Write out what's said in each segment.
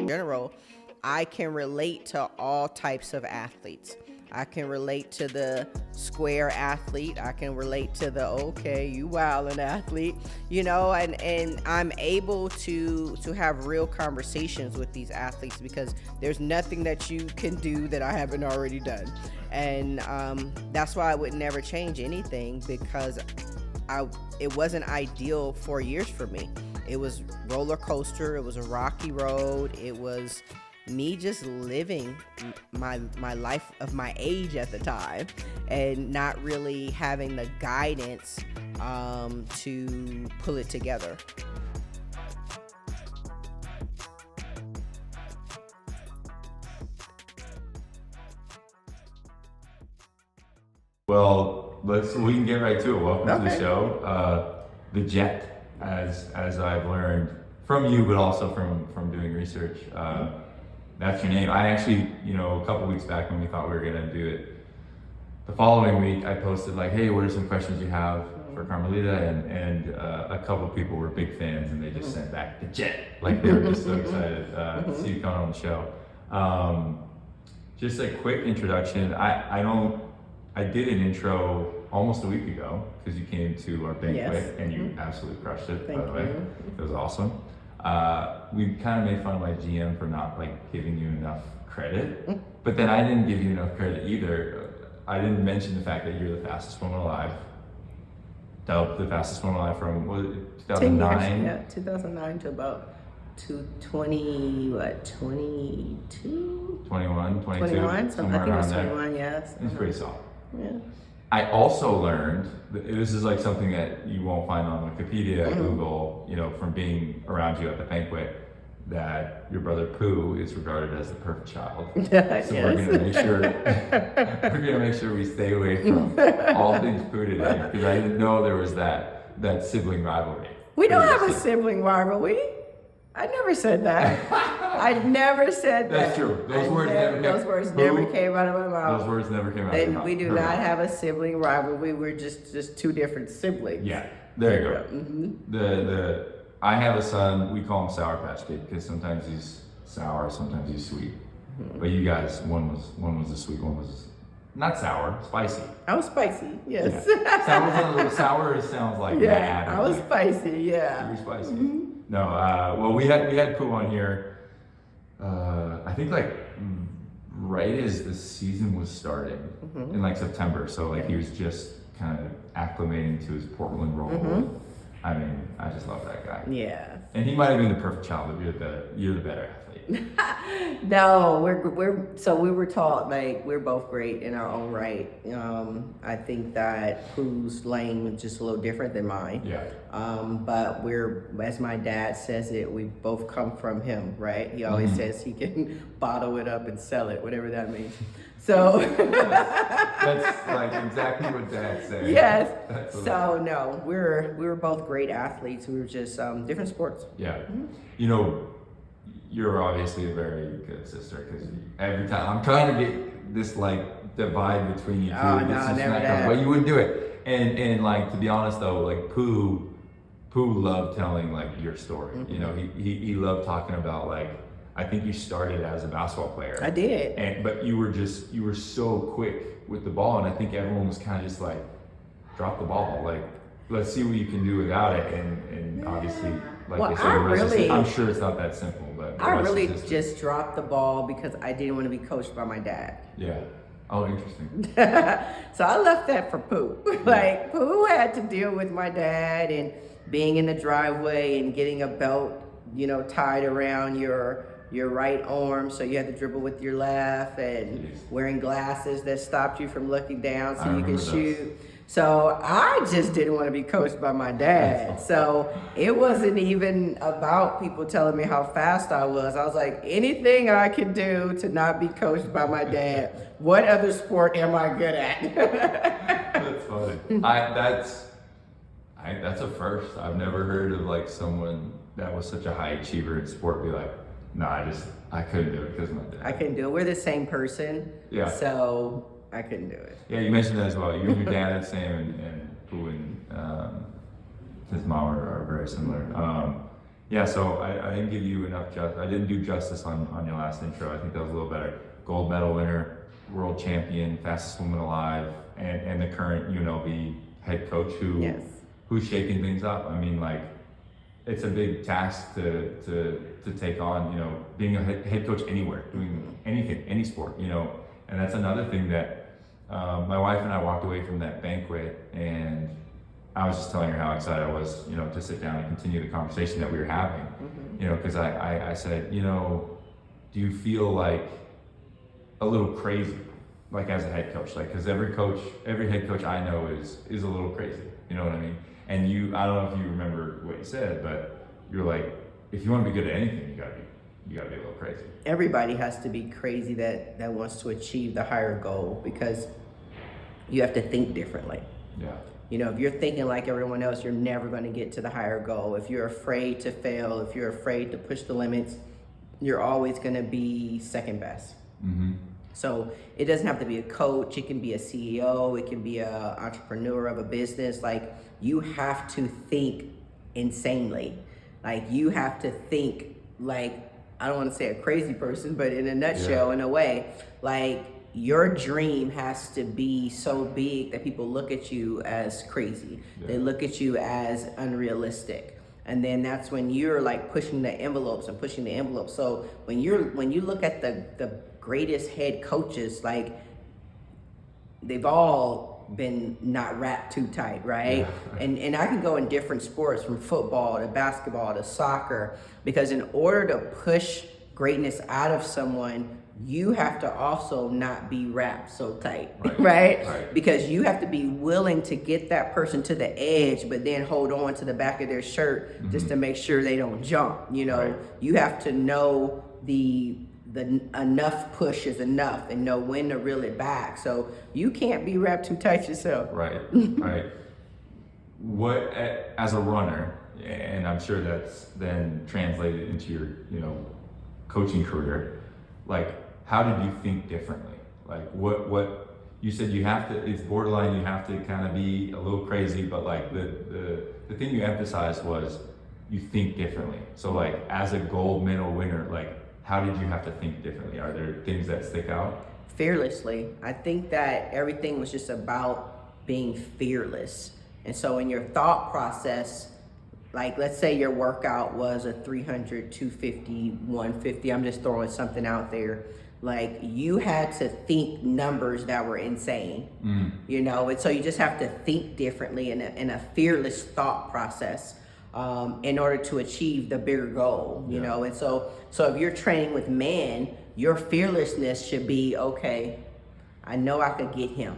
General, I can relate to all types of athletes. I can relate to the square athlete. I can relate to the, okay, you wildin' athlete, and I'm able to have real conversations with these athletes because there's nothing that you can do that I haven't already done. And that's why I would never change anything, because it wasn't ideal 4 years for me. It was roller coaster. It was a rocky road. It was me just living my life of my age at the time and not really having the guidance to pull it together. Well, we can get right to it. Welcome to the show. The Jet, as I've learned from you, but also from doing research. That's your name. I actually, a couple weeks back when we thought we were gonna do it, the following week I posted like, hey, what are some questions you have for Carmelita? And a couple people were big fans and they just sent back the Jet. Like they were just so excited to see you coming on the show. Just a quick introduction. I did an intro almost a week ago because you came to our banquet and you absolutely crushed it, by the way. It was awesome. We kind of made fun of my GM for not giving you enough credit, but then I didn't give you enough credit either. I didn't mention the fact that you're the fastest woman alive. The fastest woman alive from, what was it, 2009? 10 years, 2009 to about 22? 21, 22? 21, so I think it was 21, yes. It's pretty solid. Yeah. I also learned, this is something that you won't find on Wikipedia, Google, from being around you at the banquet, that your brother Pooh is regarded as the perfect child. So we're gonna make sure we stay away from all things Pooh today, because I didn't know there was that sibling rivalry. We don't have a sibling rivalry. I never said that. I never said that. That's true. Those words never came out of my mouth. Those words never came out of your mouth. We do not have a sibling rivalry. We're just two different siblings. Yeah, there you go. Mm-hmm. I have a son. We call him Sour Patch Kid because sometimes he's sour, sometimes he's sweet. Mm-hmm. But you guys, one was a sweet, one was not sour, spicy. I was spicy. Yes. Yeah. Sour sounds like mad. I was spicy. Yeah. You were spicy. Mm-hmm. No, well, we had Pooh on here. I think right as the season was starting in September. So he was just kind of acclimating to his Portland role. Mm-hmm. I mean, I just love that guy. Yeah. And he might have been the perfect child, but you're the better athlete. No, we were taught we're both great in our own right. I think that Pooh's lane was just a little different than mine. Yeah. But we're, as my dad says it, we both come from him, right? He always says he can bottle it up and sell it, whatever that means. So that's exactly what Dad said. Yes. So no, we were both great athletes. We were just different sports. Yeah. Mm-hmm. You're obviously a very good sister because every time I'm trying to get this divide between you two. Oh, no, never that. But you wouldn't do it. And to be honest though, Pooh loved telling your story. Mm-hmm. He loved talking about I think you started as a basketball player. I did. But you were so quick with the ball, and I think everyone was kind of just drop the ball. Let's see what you can do without it. And obviously, you said, I'm sure it's not that simple, but I really just dropped the ball because I didn't want to be coached by my dad. Yeah. Oh, interesting. So I left that for Pooh. Pooh had to deal with my dad and being in the driveway and getting a belt, tied around your right arm, so you had to dribble with your left, and wearing glasses that stopped you from looking down so you could shoot. So I just didn't want to be coached by my dad. So it wasn't even about people telling me how fast I was. I was like, anything I could do to not be coached by my dad. What other sport am I good at? That's funny. That's a first. I've never heard of someone that was such a high achiever in sport be like, no, I couldn't do it because of my dad. I couldn't do it. We're the same person. Yeah. So I couldn't do it. Yeah, you mentioned that as well. You and your dad are the same, and Pooh and his mom are very similar. Yeah, so I didn't give you enough I didn't do justice on your last intro. I think that was a little better. Gold medal winner, world champion, fastest woman alive, and the current UNLV head coach who's shaking things up. I mean, like, it's a big task to take on, you know, being a head coach anywhere, doing anything, any sport, you know. And that's another thing that my wife and I walked away from that banquet, and I was just telling her how excited I was, you know, to sit down and continue the conversation that we were having, you know, because I said, you know, do you feel like a little crazy, like as a head coach? Like, because every head coach I know is a little crazy, you know what I mean? And I don't know if you remember what you said, but you're like, if you want to be good at anything, you gotta be a little crazy. Everybody has to be crazy that wants to achieve the higher goal, because you have to think differently. Yeah. You know, if you're thinking like everyone else, you're never going to get to the higher goal. If you're afraid to fail, if you're afraid to push the limits, you're always going to be second best. So it doesn't have to be a coach. It can be a CEO. It can be an entrepreneur of a business. Like, you have to think insanely. Like, you have to think like, I don't want to say a crazy person, but in a nutshell, in a way, like, your dream has to be so big that people look at you as crazy. They look at you as unrealistic. And then that's when you're like pushing the envelopes. So when you look at the greatest head coaches, like, they've all been not wrapped too tight, right? And I can go in different sports, from football to basketball to soccer, because in order to push greatness out of someone, you have to also not be wrapped so tight, right? Because you have to be willing to get that person to the edge, but then hold on to the back of their shirt just to make sure they don't jump. You know, you have to know the enough push is enough, and know when to reel it back. So you can't be wrapped too tight yourself. Right. What, as a runner, and I'm sure that's then translated into your, you know, coaching career, like, how did you think differently? Like, what you said, you have to, it's borderline, you have to kind of be a little crazy, but like the thing you emphasized was you think differently. So like, as a gold medal winner, like, how did you have to think differently? Are there things that stick out? Fearlessly. I think that everything was just about being fearless. And so in your thought process, like, let's say your workout was a 300, 250, 150. I'm just throwing something out there. Like, you had to think numbers that were insane, you know? And so you just have to think differently in a fearless thought process in order to achieve the bigger goal, you know? And so if you're training with men, your fearlessness should be, okay, I know I could get him.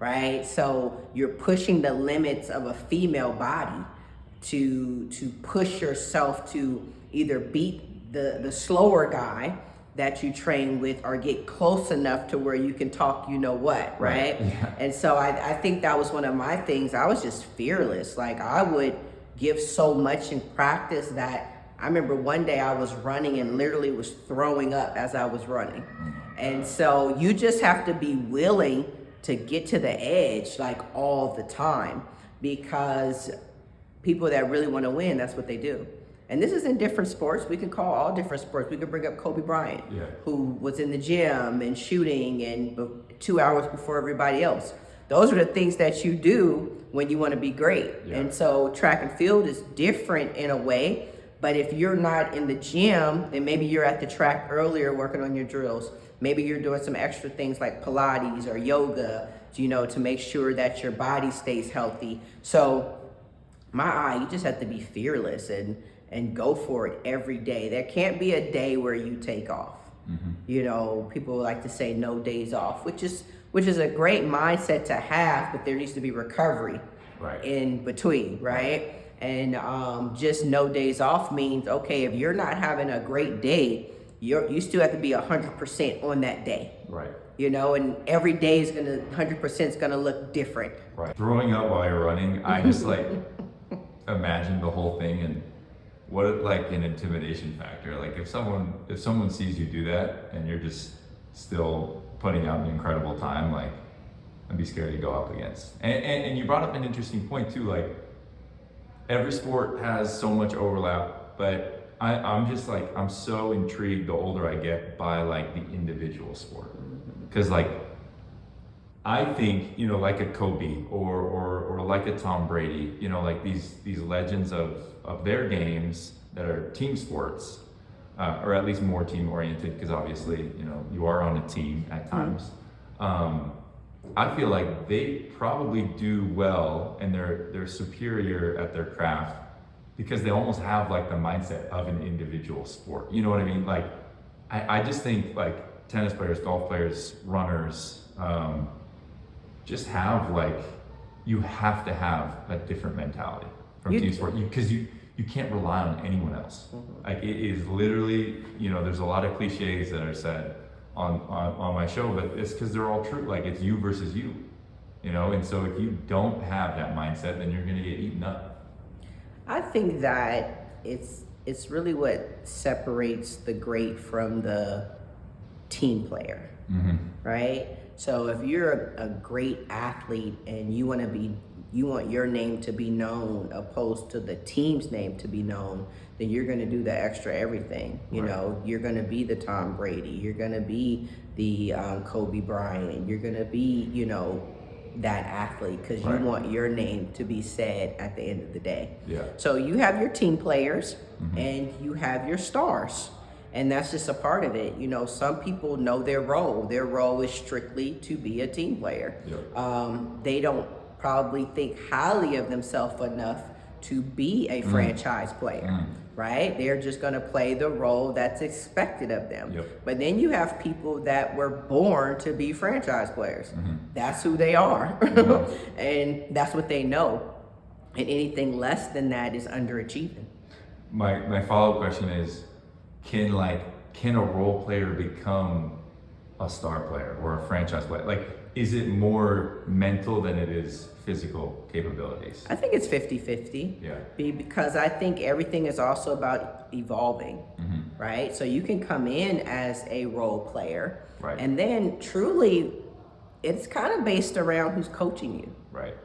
Right? So you're pushing the limits of a female body to push yourself to either beat the slower guy that you train with, or get close enough to where you can talk, you know what, right? And so I think that was one of my things. I was just fearless. Like, I would give so much in practice that I remember one day I was running and literally was throwing up as I was running. And so you just have to be willing to get to the edge, like, all the time, because people that really want to win, that's what they do. And this is in different sports. We can call all different sports. We could bring up Kobe Bryant, who was in the gym and shooting and 2 hours before everybody else. Those are the things that you do when you want to be great. And so track and field is different in a way, but if you're not in the gym, then maybe you're at the track earlier working on your drills. Maybe you're doing some extra things like Pilates or yoga, you know, to make sure that your body stays healthy. So you just have to be fearless and go for it every day. There can't be a day where you take off. You know, people like to say no days off, which is a great mindset to have, but there needs to be recovery in between, right? And just no days off means, okay, if you're not having a great day, you still have to be 100% on that day. You know, and every day is 100% is gonna look different. Throwing up while you're running, I just like imagine the whole thing, and what, like, an intimidation factor. Like, if someone sees you do that and you're just still putting out an incredible time, like, I'd be scared to go up against. And you brought up an interesting point too, like, every sport has so much overlap, but I'm just like, I'm so intrigued the older I get by like the individual sport. Because like, I think, you know, like a Kobe or like a Tom Brady, you know, like these legends of their games that are team sports, or at least more team oriented, because obviously, you know, you are on a team at times. I feel like they probably do well and they're superior at their craft because they almost have like the mindset of an individual sport. You know what I mean? Like, I just think like tennis players, golf players, runners, just have like, you have to have a different mentality from team sport because you can't rely on anyone else. Like it is literally, you know, there's a lot of cliches that are said on my show, but it's because they're all true. Like it's you versus you, you know? And so if you don't have that mindset, then you're gonna get eaten up. I think that it's really what separates the great from the team player, right? So if you're a great athlete and you want your name to be known opposed to the team's name to be known, then you're going to do the extra everything. You know, you're going to be the Tom Brady, you're going to be the Kobe Bryant, you're going to be, you know, that athlete because you want your name to be said at the end of the day. So you have your team players and you have your stars. And that's just a part of it. You know, some people know their role. Their role is strictly to be a team player. They don't probably think highly of themselves enough to be a franchise player, right? They're just gonna play the role that's expected of them. But then you have people that were born to be franchise players. That's who they are. And that's what they know. And anything less than that is underachieving. My follow-up question is, can a role player become a star player or a franchise player? Like, is it more mental than it is physical capabilities? I think it's 50-50. Because I think everything is also about evolving, right? So you can come in as a role player, and then truly it's kind of based around who's coaching you.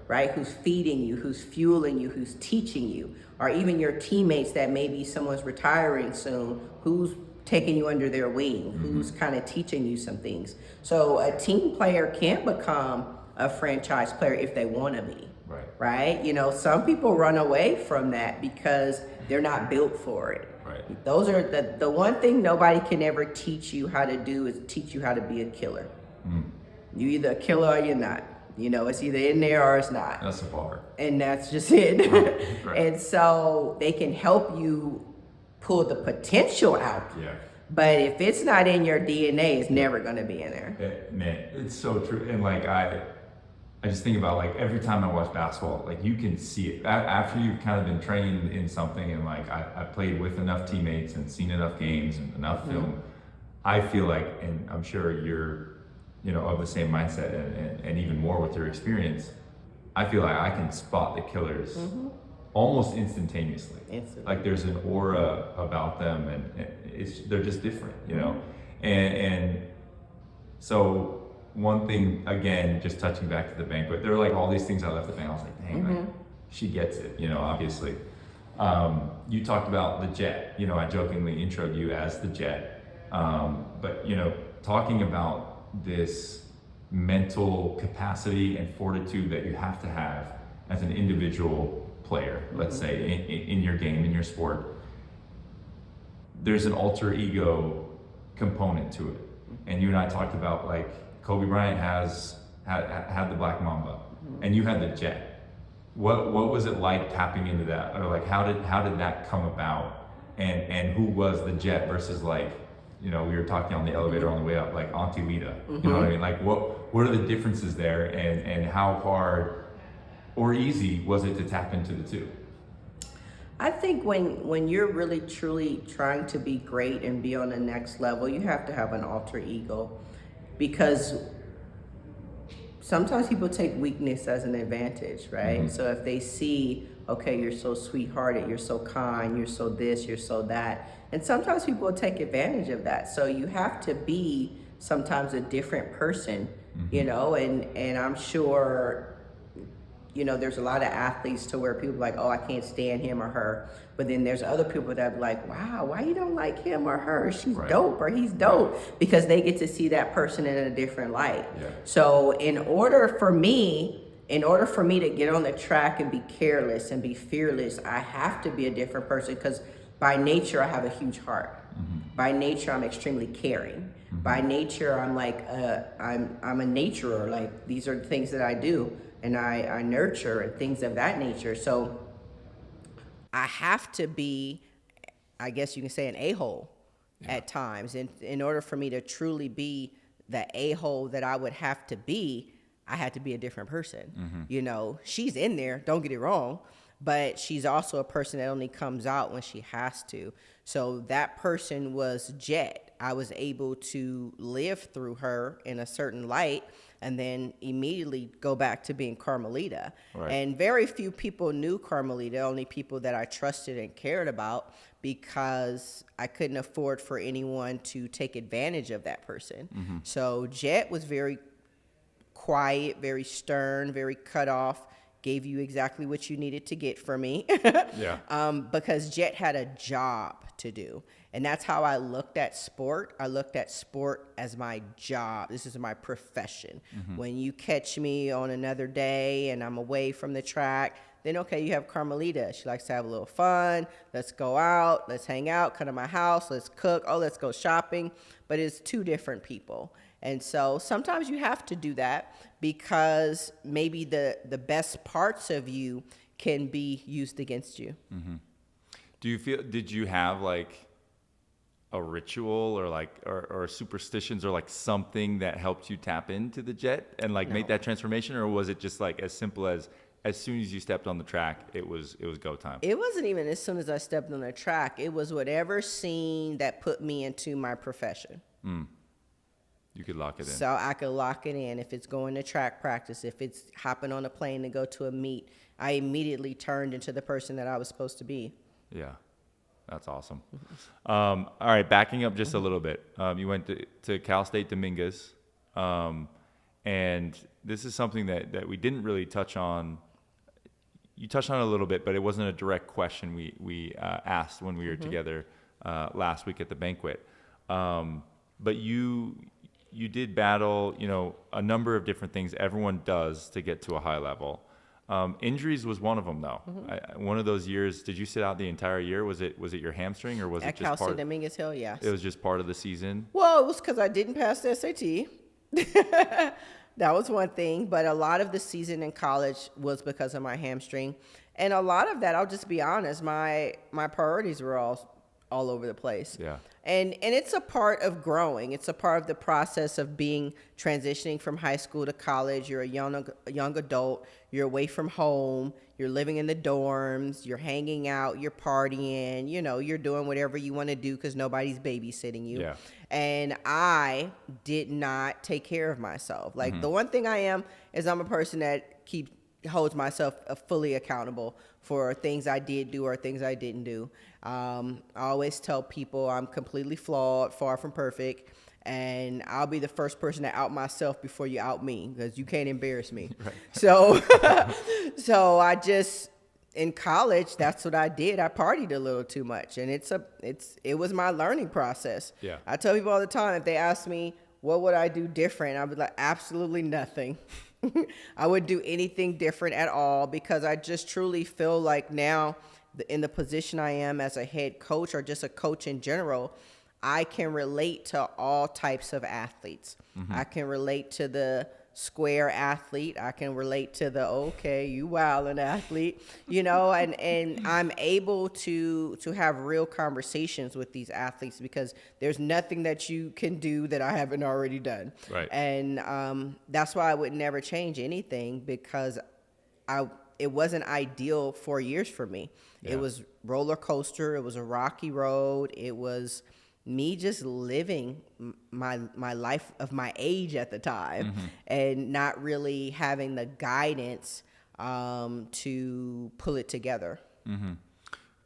Right? Who's feeding you, who's fueling you, who's teaching you, or even your teammates that maybe someone's retiring soon, who's taking you under their wing, who's kind of teaching you some things. So a team player can't become a franchise player if they want to be. Right? You know, some people run away from that because they're not built for it. Those are the one thing nobody can ever teach you how to do is teach you how to be a killer. You're either a killer or you're not. You know, it's either in there or it's not. That's the bar. And that's just it. And so they can help you pull the potential out. But if it's not in your DNA, it's never going to be in there. Man, it's so true. And like, I just think about like every time I watch basketball, like you can see it. After you've kind of been trained in something and like I played with enough teammates and seen enough games and enough film, I feel like, and I'm sure you're, you know, of the same mindset and even more with your experience, I feel like I can spot the killers almost instantaneously. Like there's an aura about them and they're just different, you know? And so one thing, again, just touching back to the banquet, there were like all these things I left the banquet, I was like, dang, like, she gets it, you know, obviously. You talked about the Jet, you know, I jokingly introed you as the Jet. But, you know, talking about this mental capacity and fortitude that you have to have as an individual player, let's say in your game, in your sport, there's an alter ego component to it. And you and I talked about like Kobe Bryant had the Black Mamba and you had the Jet. What was it like tapping into that? Or like how did that come about? And who was the Jet versus like, you know, we were talking on the elevator on the way up, like Auntie Lita, you know what I mean? Like what are the differences there and how hard or easy was it to tap into the two? I think when you're really truly trying to be great and be on the next level, you have to have an alter ego because sometimes people take weakness as an advantage, right? So if they see, okay, you're so sweethearted, you're so kind, you're so this, you're so that. And sometimes people will take advantage of that. So you have to be sometimes a different person, you know, and I'm sure there's a lot of athletes to where people are like, oh, I can't stand him or her. But then there's other people that are like, wow, why you don't like him or her? She's dope or he's dope, because they get to see that person in a different light. Yeah. So in order for me to get on the track and be careless and be fearless, I have to be a different person, because by nature I have a huge heart. By nature I'm extremely caring. By nature I'm like I'm a naturer. Like, these are the things that I do, and I nurture and things of that nature. So I have to be, I guess you can say, an a-hole at times. And in order for me to truly be the a-hole that I would have to be, I had to be a different person. She's in there, don't get it wrong, but she's also a person that only comes out when she has to. So that person was Jet. I was able to live through her in a certain light and then immediately go back to being Carmelita. Right. And very few people knew Carmelita, only people that I trusted and cared about, because I couldn't afford for anyone to take advantage of that person. So Jet was very quiet, very stern, very cut off, gave you exactly what you needed to get from me. Because Jet had a job to do. And that's how I looked at sport. I looked at sport as my job. This is my profession. When you catch me on another day and I'm away from the track, then okay, you have Carmelita. She likes to have a little fun. Let's go out. Let's hang out. Come to my house. Let's cook. Oh, let's go shopping. But it's two different people. And so sometimes you have to do that, because maybe the best parts of you can be used against you. Did you have like a ritual or superstitions or like something that helped you tap into the Jet and like make that transformation? Or was it just like as simple as soon as you stepped on the track, it was go time? It wasn't even as soon as I stepped on the track. It was whatever scene that put me into my profession. You could lock it in. So I could lock it in. If it's going to track practice, if it's hopping on a plane to go to a meet, I immediately turned into the person that I was supposed to be. Yeah, that's awesome. All right, backing up just a little bit. You went to Cal State Dominguez, and this is something that we didn't really touch on. You touched on it a little bit, but it wasn't a direct question we asked when we were together last week at the banquet. But you did battle, a number of different things everyone does to get to a high level. Injuries was one of them, though. One of those years, did you sit out the entire year? Was it your hamstring, or was it just part? At Cal State Dominguez Hill, yes. It was just part of the season? Well, it was because I didn't pass the SAT. That was one thing. But a lot of the season in college was because of my hamstring. And a lot of that, I'll just be honest, my priorities were all over the place. Yeah. And it's a part of growing. It's a part of the process of transitioning from high school to college. You're a young adult. You're away from home. You're living in the dorms. You're hanging out. You're partying. You're doing whatever you want to do because nobody's babysitting you. Yeah. And I did not take care of myself. Like, the one thing I am is I'm a person that holds myself fully accountable for things I did do or things I didn't do. I always tell people I'm completely flawed, far from perfect, and I'll be the first person to out myself before you out me, because you can't embarrass me. Right. So I just, in college, that's what I did. I partied a little too much, and it was my learning process. Yeah. I tell people all the time, if they ask me what would I do different, I would like, absolutely nothing. I wouldn't do anything different at all, because I just truly feel like now, in the position I am as a head coach or just a coach in general, I can relate to all types of athletes. I can relate to the square athlete. I can relate to the, okay, you wildin' athlete, and I'm able to have real conversations with these athletes, because there's nothing that you can do that I haven't already done. Right. And that's why I would never change anything, because it wasn't ideal 4 years for me. Yeah. It was roller coaster. It was a rocky road. It was me just living my life of my age at the time, and not really having the guidance to pull it together.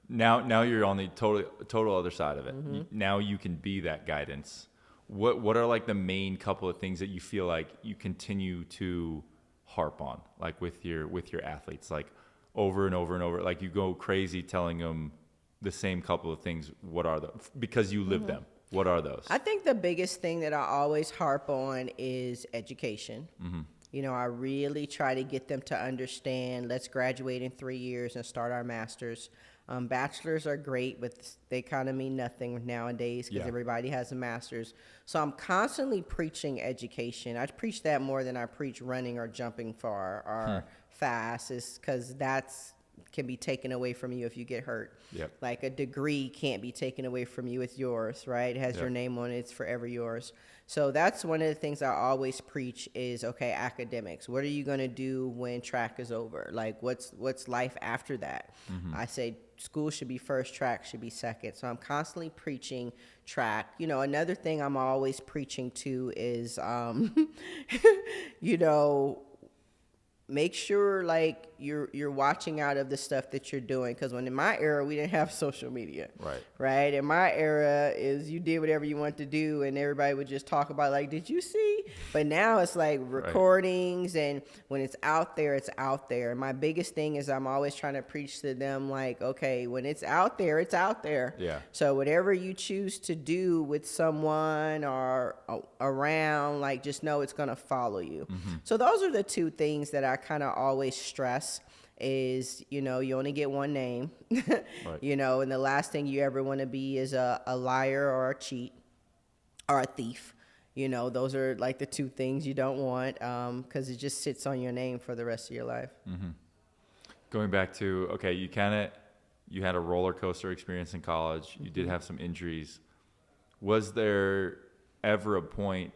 Now you're on the total other side of it. Now you can be that guidance. What are like the main couple of things that you feel like you continue to harp on, like with your athletes, like over and over and over, like you go crazy telling them the same couple of things? What are those? Because you live them. What are those? I think the biggest thing that I always harp on is education. You know, I really try to get them to understand, let's graduate in 3 years and start our masters. Bachelors are great, but they kind of mean nothing nowadays because everybody has a master's. So I'm constantly preaching education. I preach that more than I preach running or jumping far or fast, is because that's can be taken away from you if you get hurt. Like a degree can't be taken away from you. It's yours, right? It has your name on it. It's forever yours. So that's one of the things I always preach is, okay, academics. What are you going to do when track is over? Like, what's life after that? I say school should be first, track should be second. So I'm constantly preaching track. You know, another thing I'm always preaching to is, you know, make sure like you're watching out of the stuff that you're doing, because when in my era we didn't have social media, right? In my era is you did whatever you want to do and everybody would just talk about like, did you see? But now it's like recordings, and when it's out there, it's out there. And my biggest thing is I'm always trying to preach to them like, okay, when it's out there, it's out there. So whatever you choose to do with someone or around, like just know it's gonna follow you. So those are the two things that I kind of always stress is, you know, you only get one name, you know, and the last thing you ever want to be is a liar or a cheat or a thief. You know, those are like the two things you don't want, because it just sits on your name for the rest of your life. Going back to, okay, you had a roller coaster experience in college. You did have some injuries. Was there ever a point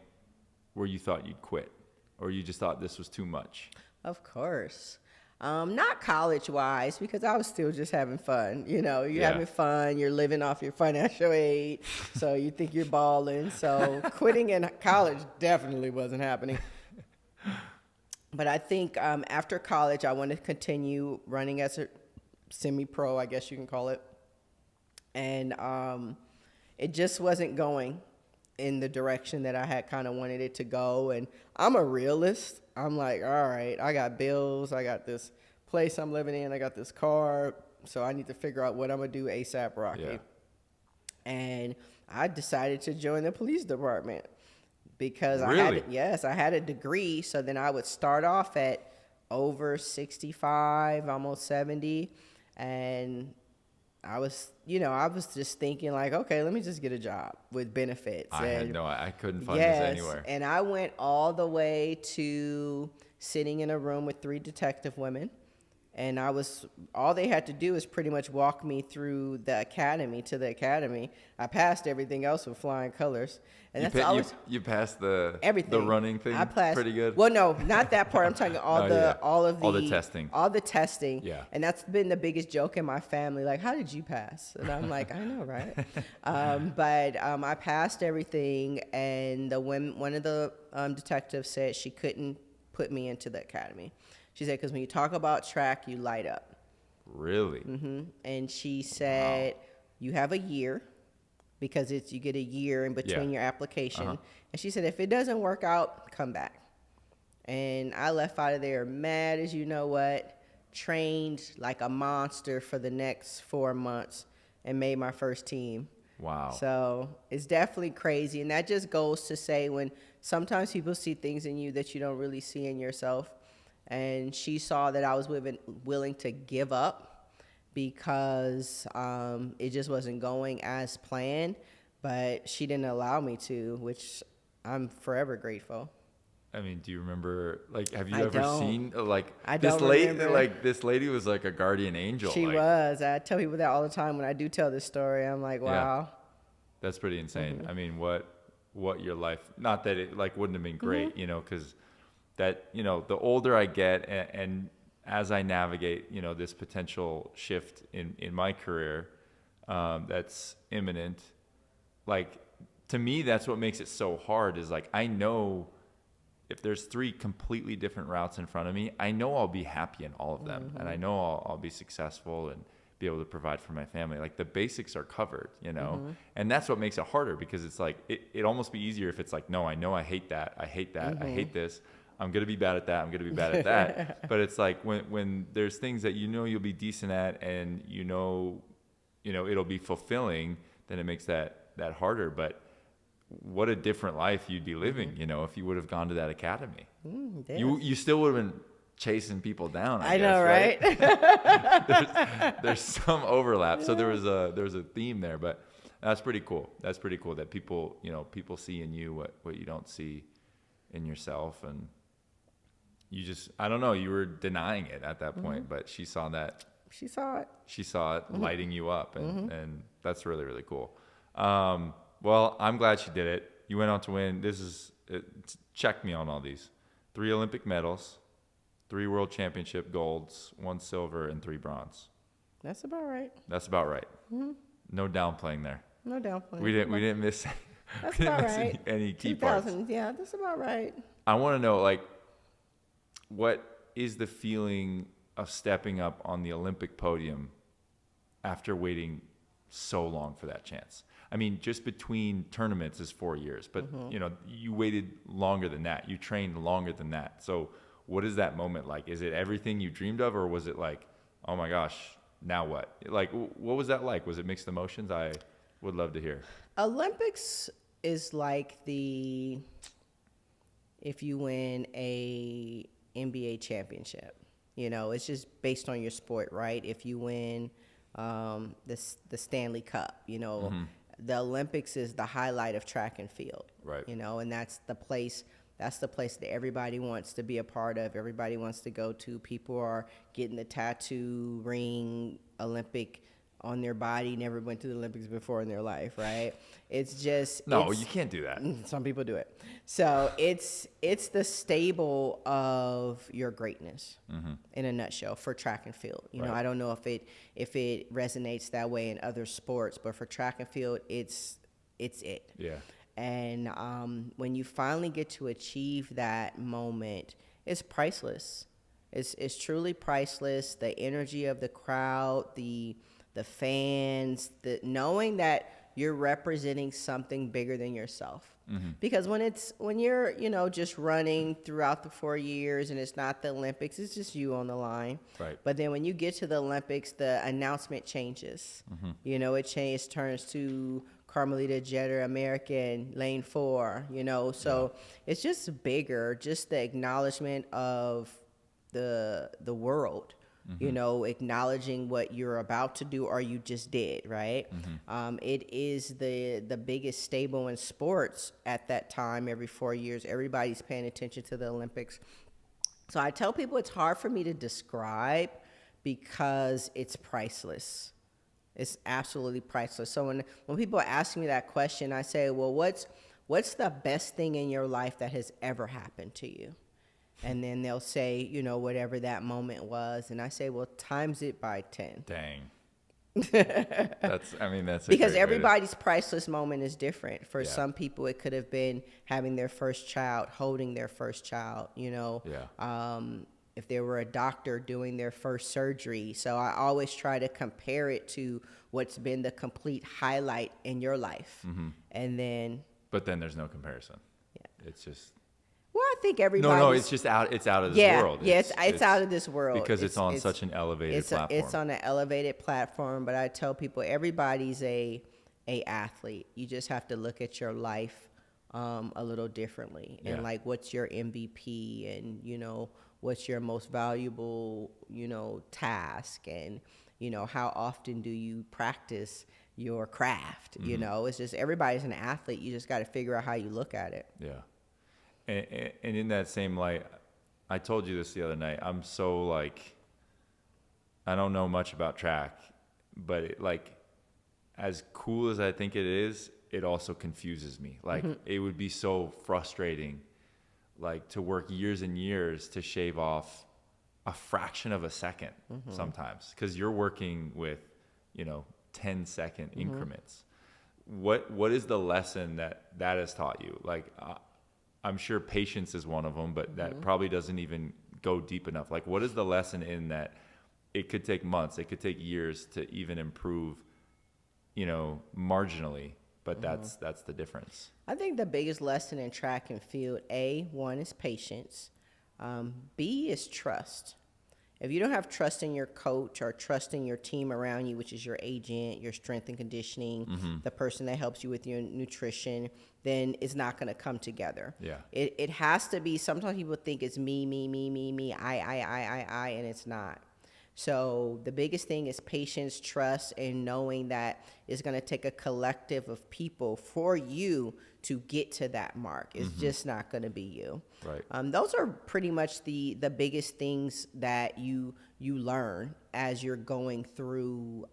where you thought you'd quit, or you just thought this was too much? Of course. Not college-wise, because I was still just having fun. You know, you're having fun, you're living off your financial aid, so you think you're balling. So quitting in college definitely wasn't happening. But I think after college, I wanted to continue running as a semi-pro, I guess you can call it. And it just wasn't going in the direction that I had kind of wanted it to go. And I'm a realist. I'm like, all right, I got bills, I got this place I'm living in, I got this car, so I need to figure out what I'm gonna do ASAP Rocky. And I decided to join the police department because I had a degree, so then I would start off at over 65, almost 70, and I was just thinking like, okay, let me just get a job with benefits. I couldn't find this anywhere. And I went all the way to sitting in a room with 3 detective women. And all they had to do is pretty much walk me through the academy to the academy. I passed everything else with flying colors. And you passed the everything. The running thing. I passed pretty good. Well, no, not that part. I'm talking all the testing. All the testing. Yeah. And that's been the biggest joke in my family. Like, how did you pass? And I'm like, I know, right? But I passed everything, and one of the detectives said she couldn't put me into the academy. She said, because when you talk about track, you light up. Really? And she said, you have a year, because you get a year in between your application. And she said, if it doesn't work out, come back. And I left out of there mad as you know what, trained like a monster for the next 4 months, and made my first team. Wow. So it's definitely crazy. And that just goes to say, when sometimes people see things in you that you don't really see in yourself. And she saw that I was willing to give up because it just wasn't going as planned. But she didn't allow me to, which I'm forever grateful. I mean, do you remember, like, have you ever seen, like, this lady, like, this lady was like a guardian angel. She was. I tell people that all the time when I do tell this story. I'm like, wow. Yeah. That's pretty insane. I mean, what your life, not that it, like, wouldn't have been great, you know, because that, you know, the older I get and as I navigate, you know, this potential shift in my career that's imminent, like, to me, that's what makes it so hard is, like, I know if there's 3 completely different routes in front of me, I know I'll be happy in all of them. And I know I'll be successful and be able to provide for my family. Like, the basics are covered, you know? And that's what makes it harder, because it's like, it almost be easier if it's like, no, I know I hate that. I hate that. I hate this. I'm going to be bad at that. I'm going to be bad at that. But it's like when there's things that you'll be decent at and it'll be fulfilling, then it makes that harder. But what a different life you'd be living, if you would have gone to that academy. Yes. You still would have been chasing people down, I guess, know, right? there's some overlap. So there was a theme there, but that's pretty cool. That's pretty cool that people see in you what you don't see in yourself. And you just, I don't know, you were denying it at that point, but she saw that. She saw it. She saw it lighting you up, and that's really, really cool. Well, I'm glad she did it. You went on to win. Check me on all these. 3 Olympic medals, 3 world championship golds, 1 silver, and 3 bronze. That's about right. That's about right. No downplaying there. No downplaying. We didn't miss. That's about right. Any key parts. Yeah, that's about right. I want to know, what is the feeling of stepping up on the Olympic podium after waiting so long for that chance? I mean, just between tournaments is 4 years, but you waited longer than that. You trained longer than that. So what is that moment like? Is it everything you dreamed of, or was it like, oh my gosh, now what? Like, what was that like? Was it mixed emotions? I would love to hear. Olympics is like if you win a NBA championship, it's just based on your sport, right? If you win the Stanley Cup, the Olympics is the highlight of track and field, right? And that's the place that everybody wants to be a part of. Everybody wants to go to. People are getting the tattoo ring Olympic on their body, never went to the Olympics before in their life, right? It's just... you can't do that. Some people do it. So it's the stable of your greatness in a nutshell for track and field. You know, I don't know if it resonates that way in other sports, but for track and field, it's it. Yeah. And when you finally get to achieve that moment, it's priceless. It's truly priceless. The energy of the crowd, the fans, knowing that you're representing something bigger than yourself. Because when you're just running throughout the 4 years and it's not the Olympics, it's just you on the line. Right. But then when you get to the Olympics, the announcement changes. It turns to Carmelita Jeter, American, lane 4. So it's just bigger, just the acknowledgement of the world. Acknowledging what you're about to do or you just did, right? It is the biggest stable in sports at that time. Every 4 years, everybody's paying attention to the Olympics. So I tell people it's hard for me to describe because it's priceless. It's absolutely priceless. So when people ask me that question, I say, well, what's the best thing in your life that has ever happened to you? And then they'll say, whatever that moment was. And I say, well, times it by 10. Dang. That's because everybody's priceless moment is different. For some people, it could have been having their first child, holding their first child, if they were a doctor doing their first surgery. So I always try to compare it to what's been the complete highlight in your life. And then. But then there's no comparison. Yeah. It's just. Well, I think everybody. No, it's just out. It's out of this world. Yeah, it's out of this world because it's on such an elevated platform. It's on an elevated platform. But I tell people everybody's a athlete. You just have to look at your life a little differently, and like what's your MVP, and what's your most valuable task, and how often do you practice your craft. It's just everybody's an athlete. You just got to figure out how you look at it. Yeah. And in that same light, I told you this the other night. I'm so I don't know much about track, but as cool as I think it is, it also confuses me. It would be so frustrating, to work years and years to shave off a fraction of a second sometimes, because you're working with, 10-second increments. What is the lesson that has taught you? I'm sure patience is one of them, but that probably doesn't even go deep enough. What is the lesson in that it could take months, it could take years to even improve, marginally, but that's the difference. I think the biggest lesson in track and field, one is patience. B is trust. If you don't have trust in your coach or trust in your team around you, which is your agent, your strength and conditioning, the person that helps you with your nutrition, then it's not going to come together. Yeah. It has to be, sometimes people think it's me, I, and it's not. So the biggest thing is patience, trust, and knowing that it's going to take a collective of people for you to get to that mark. It's just not going to be you. Right. Those are pretty much the biggest things that you learn as you're going through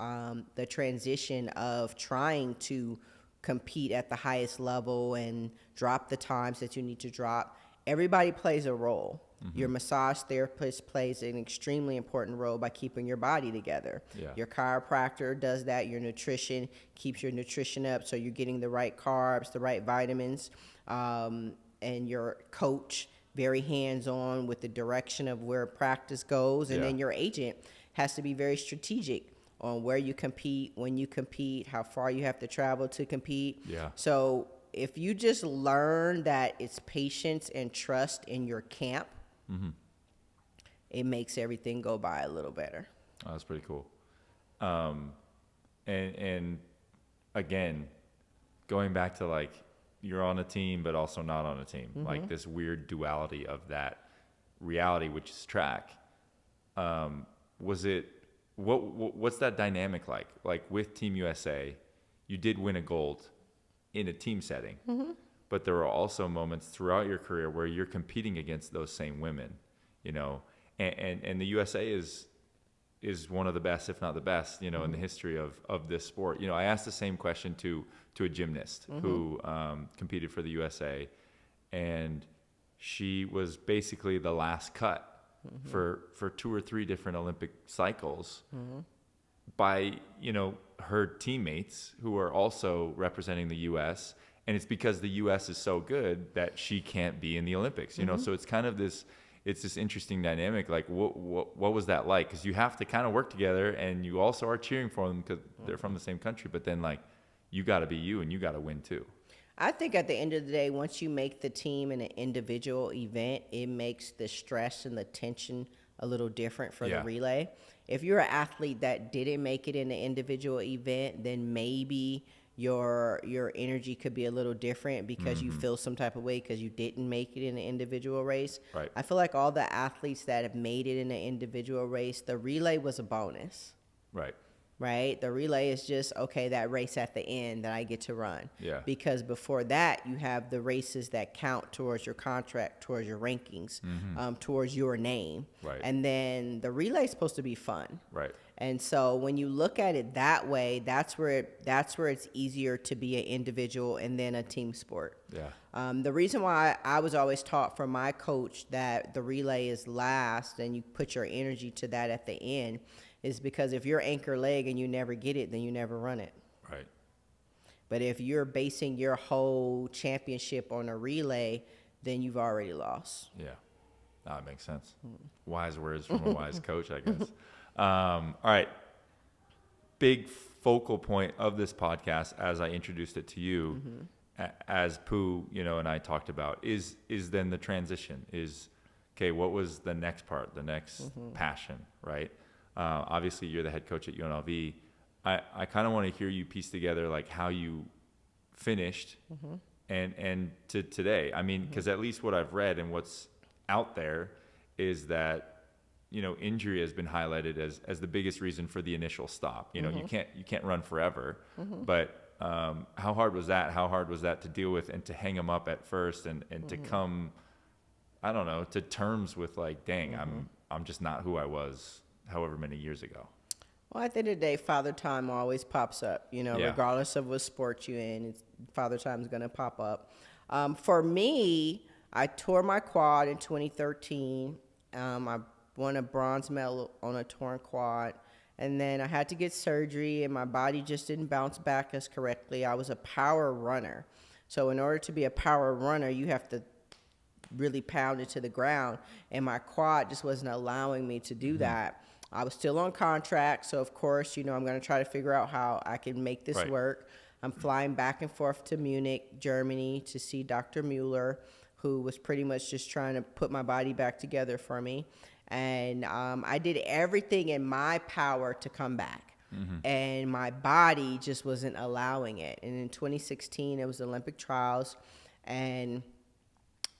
the transition of trying to compete at the highest level and drop the times that you need to drop. Everybody plays a role. Your massage therapist plays an extremely important role by keeping your body together. Yeah. Your chiropractor does that. Your nutrition keeps your nutrition up, so you're getting the right carbs, the right vitamins, and your coach very hands-on with the direction of where practice goes. And then your agent has to be very strategic on where you compete, when you compete, how far you have to travel to compete. Yeah. So if you just learn that it's patience and trust in your camp, it makes everything go by a little better. Oh, that's pretty cool. And again, going back to like, you're on a team, but also not on a team, like this weird duality of that reality, which is track. What's that dynamic like? Like with Team USA, you did win a gold in a team setting, but there are also moments throughout your career where you're competing against those same women, you know, and the USA is one of the best, if not the best, you know, in the history of this sport. You know, I asked the same question to a gymnast who competed for the USA, and she was basically the last cut for 2 or 3 different Olympic cycles by, you know, her teammates who are also representing the U.S., and it's because the U.S. is so good that she can't be in the Olympics, you know. So it's kind of this interesting dynamic. Like, what was that like? Because you have to kind of work together, and you also are cheering for them because they're from the same country. But then, like, you got to be you, and you got to win too. I think at the end of the day, once you make the team in an individual event, it makes the stress and the tension a little different for the relay. If you're an athlete that didn't make it in an individual event, then maybe your energy could be a little different because you feel some type of way because you didn't make it in an individual race. Right. I feel like all the athletes that have made it in an individual race, the relay was a bonus. Right? The relay is just, okay, that race at the end that I get to run. Yeah. Because before that, you have the races that count towards your contract, towards your rankings, towards your name. Right. And then the relay is supposed to be fun. Right. And so when you look at it that way, that's where it's easier to be an individual and then a team sport. Yeah. The reason why I was always taught from my coach that the relay is last and you put your energy to that at the end is because if you're anchor leg and you never get it, then you never run it. Right. But if you're basing your whole championship on a relay, then you've already lost. Yeah. That makes sense. Wise words from a wise coach, I guess. All right. Big focal point of this podcast, as I introduced it to you, as Pooh, you know, and I talked about, is then the transition. Is, okay, what was the next part, the next passion, right? Obviously, you're the head coach at UNLV. I kind of want to hear you piece together like how you finished and to today. I mean, because at least what I've read and what's out there is that, you know, injury has been highlighted as the biggest reason for the initial stop. You know, you can't run forever. But how hard was that? How hard was that to deal with and to hang them up at first and to come, I don't know, to terms with like, dang, I'm just not who I was however many years ago. Well, at the end of the day, Father Time always pops up, you know, regardless of what sport you're in, Father Time is going to pop up. For me, I tore my quad in 2013. I won a bronze medal on a torn quad. And then I had to get surgery, and my body just didn't bounce back as correctly. I was a power runner. So in order to be a power runner, you have to really pound it to the ground. And my quad just wasn't allowing me to do that. I was still on contract, so of course, you know, I'm going to try to figure out how I can make this work. I'm flying back and forth to Munich, Germany, to see Dr. Mueller, who was pretty much just trying to put my body back together for me. And I did everything in my power to come back. And my body just wasn't allowing it. And in 2016, it was the Olympic trials, and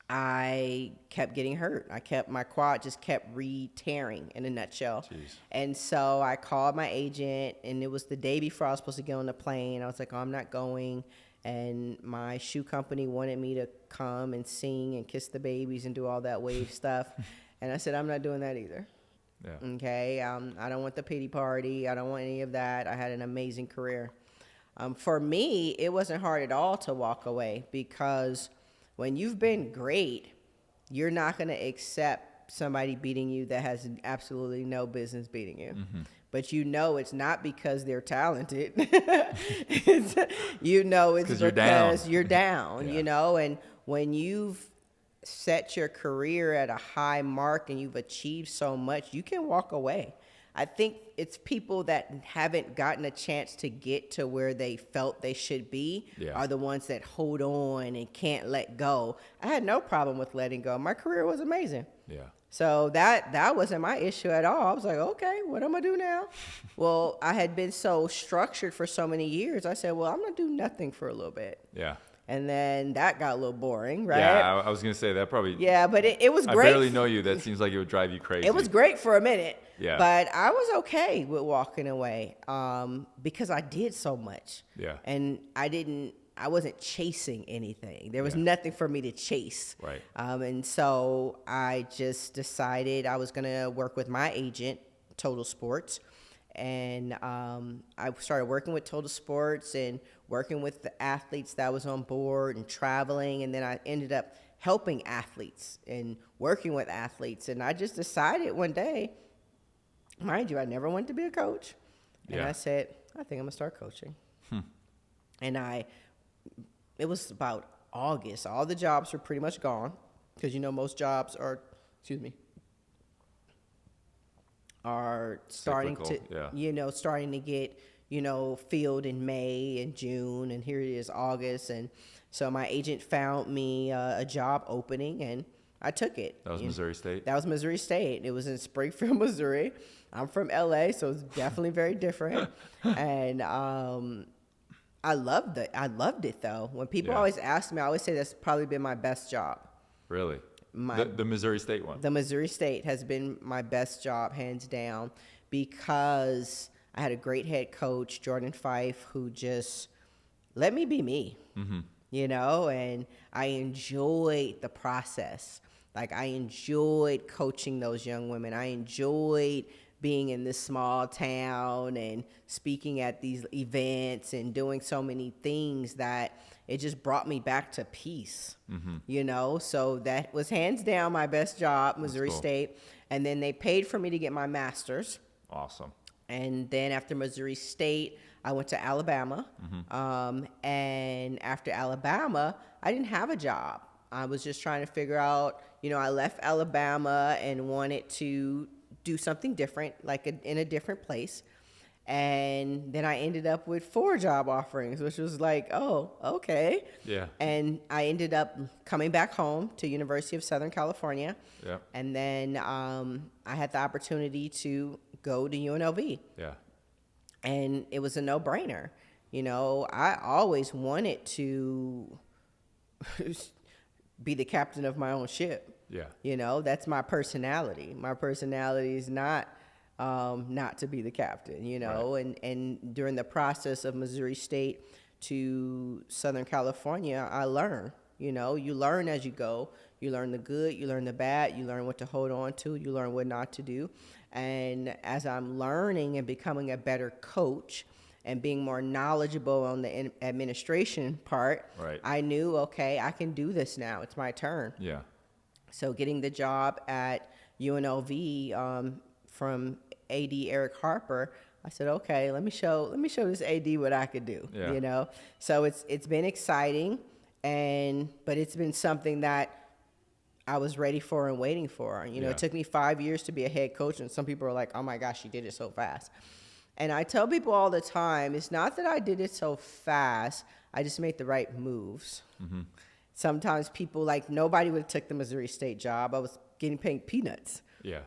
I kept getting hurt. My quad just kept re-tearing in a nutshell. Jeez. And so I called my agent, and it was the day before I was supposed to get on the plane. I was like, oh, I'm not going. And my shoe company wanted me to come and sing and kiss the babies and do all that wave stuff. And I said, I'm not doing that either. Yeah. Okay. I don't want the pity party. I don't want any of that. I had an amazing career. For me, it wasn't hard at all to walk away, because when you've been great, you're not going to accept somebody beating you that has absolutely no business beating you. But it's not because they're talented. It's because you're down, Yeah. And when you've set your career at a high mark and you've achieved so much, you can walk away. I think it's people that haven't gotten a chance to get to where they felt they should be are the ones that hold on and can't let go. I had no problem with letting go. My career was amazing. Yeah. So that wasn't my issue at all. I was like, okay, what am I do now? Well, I had been so structured for so many years. I said, well, I'm going to do nothing for a little bit. Yeah. And then that got a little boring, right? Yeah, I was going to say that probably. Yeah, but it was great. I barely know you. That seems like it would drive you crazy. It was great for a minute. Yeah. But I was okay with walking away because I did so much. Yeah. And I wasn't chasing anything. There was nothing for me to chase. Right. And so I just decided I was going to work with my agent, Total Sports. And I started working with Total Sports and working with the athletes that was on board and traveling. And then I ended up helping athletes and working with athletes. And I just decided one day, mind you, I never wanted to be a coach. And I said, I think I'm going to start coaching. And it was about August. All the jobs were pretty much gone because, most jobs are starting Cyclical, starting to get, filled in May and June, and here it is August. And so my agent found me a job opening, and I took it. That was Missouri State? That was Missouri State. It was in Springfield, Missouri. I'm from LA, so it's definitely very different. And I loved it. I loved it, though. When people always ask me, I always say that's probably been my best job. Really? The Missouri State one? The Missouri State has been my best job, hands down, because I had a great head coach, Jordan Fife, who just let me be me, and I enjoyed the process. Like, I enjoyed coaching those young women. I enjoyed being in this small town and speaking at these events and doing so many things that it just brought me back to peace, So that was hands down my best job, Missouri State. And then they paid for me to get my master's. Awesome. And then after Missouri State, I went to Alabama. And after Alabama, I didn't have a job. I was just trying to figure out, I left Alabama and wanted to do something different, like in a different place. And then I ended up with 4 job offerings, which was like, oh, okay. Yeah. And I ended up coming back home to University of Southern California. Yeah. And then I had the opportunity to go to UNLV. Yeah. And it was a no-brainer. I always wanted to be the captain of my own ship. Yeah. That's my personality. My personality is not to be the captain, Right. And during the process of Missouri State to Southern California, I learned, you learn as you go. You learn the good, you learn the bad, you learn what to hold on to, you learn what not to do. And as I'm learning and becoming a better coach and being more knowledgeable on the administration part, right. I knew, okay, I can do this now. It's my turn. Yeah. So getting the job at UNLV from AD Eric Harper, I said, okay, let me show this AD what I could do. Yeah. So it's been exciting, but it's been something that I was ready for and waiting for. It took me 5 years to be a head coach, and some people are like, oh my gosh, you did it so fast. And I tell people all the time, it's not that I did it so fast, I just made the right moves. Sometimes people, like, nobody would have took the Missouri State job. I was getting paid peanuts. Yeah.